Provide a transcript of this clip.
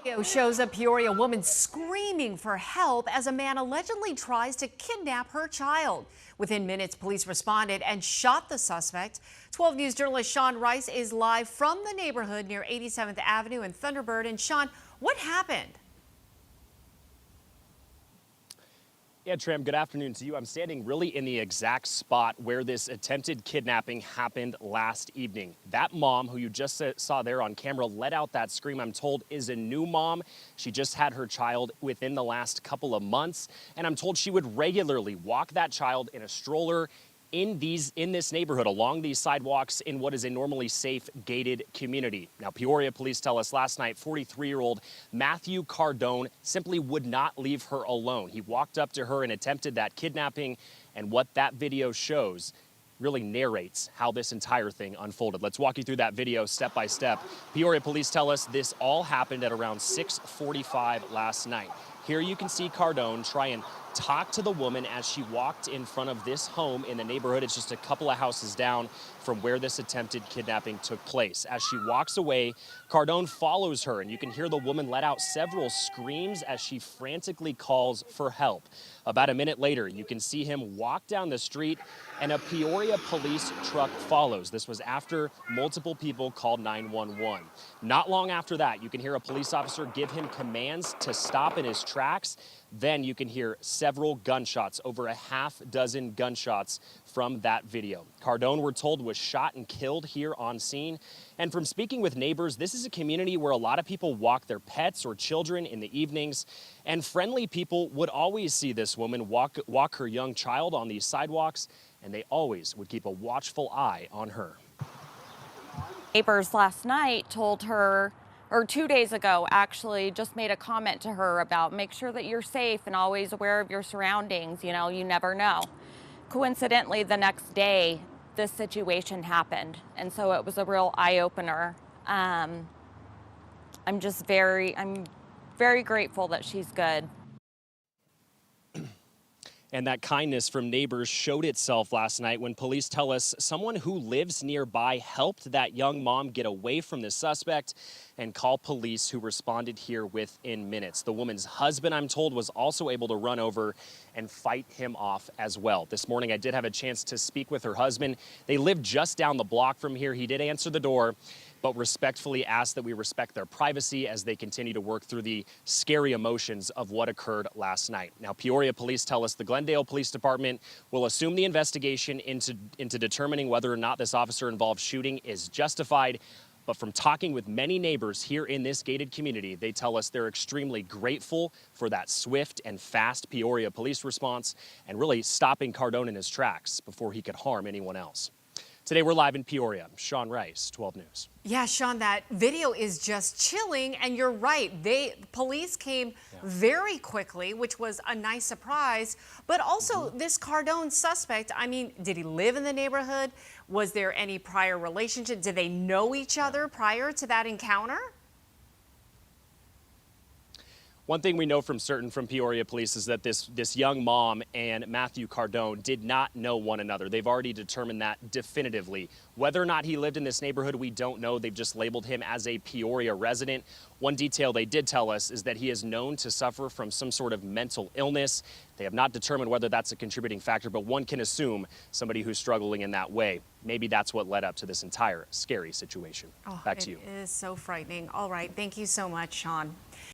Video shows a Peoria woman screaming for help as a man allegedly tries to kidnap her child. Within minutes, police responded and shot the suspect. 12 News journalist Sean Rice is live from the neighborhood near 87th Avenue and Thunderbird. And Sean, what happened? Yeah, Tram, good afternoon to you. I'm standing really in the exact spot where this attempted kidnapping happened last evening. That mom, who you just saw there on camera, let out that scream, I'm told, is a new mom. She just had her child within the last couple of months, and I'm told she would regularly walk that child in a stroller in this neighborhood along these sidewalks in what is a normally safe gated community. Now, Peoria police tell us last night 43-year-old Matthew Cardone simply would not leave her alone. He walked up to her and attempted that kidnapping, and what that video shows really narrates how this entire thing unfolded. Let's walk you through that video step by step. Peoria police tell us this all happened at around 6:45 last night. Here you can see Cardone try and talk to the woman as she walked in front of this home in the neighborhood. It's just a couple of houses down from where this attempted kidnapping took place. As she walks away, Cardone follows her, and you can hear the woman let out several screams as she frantically calls for help. About a minute later, you can see him walk down the street, and a Peoria police truck follows. This was after multiple people called 911. Not long after that, you can hear a police officer give him commands to stop in his tracks. Then you can hear several gunshots, over a half dozen gunshots from that video. Cardone, we're told, was shot and killed here on scene. And from speaking with neighbors, this is a community where a lot of people walk their pets or children in the evenings. And friendly people would always see this woman walk her young child on these sidewalks, and they always would keep a watchful eye on her. Neighbors last night told her, or 2 days ago actually, just made a comment to her about make sure that you're safe and always aware of your surroundings. You know, you never know. Coincidentally, the next day, this situation happened. And so it was a real eye-opener. I'm very grateful that she's good. And that kindness from neighbors showed itself last night when police tell us someone who lives nearby helped that young mom get away from the suspect and call police, who responded here within minutes. The woman's husband, I'm told, was also able to run over and fight him off as well. This morning, I did have a chance to speak with her husband. They live just down the block from here. He did answer the door, but respectfully asked that we respect their privacy as they continue to work through the scary emotions of what occurred last night. Now, Peoria police tell us the Glendale Police Department will assume the investigation into determining whether or not this officer-involved shooting is justified. But from talking with many neighbors here in this gated community, they tell us they're extremely grateful for that swift and fast Peoria police response and really stopping Cardone in his tracks before he could harm anyone else. Today, we're live in Peoria. Sean Rice, 12 News. Yeah, Sean, that video is just chilling, and you're right. Police came very quickly, which was a nice surprise. But also, this Cardone suspect, I mean, did he live in the neighborhood? Was there any prior relationship? Did they know each other prior to that encounter? One thing we know from Peoria police is that this young mom and Matthew Cardone did not know one another. They've already determined that definitively. Whether or not he lived in this neighborhood, we don't know. They've just labeled him as a Peoria resident. One detail they did tell us is that he is known to suffer from some sort of mental illness. They have not determined whether that's a contributing factor, but one can assume somebody who's struggling in that way. Maybe that's what led up to this entire scary situation. Back to you. It is so frightening. All right. Thank you so much, Sean.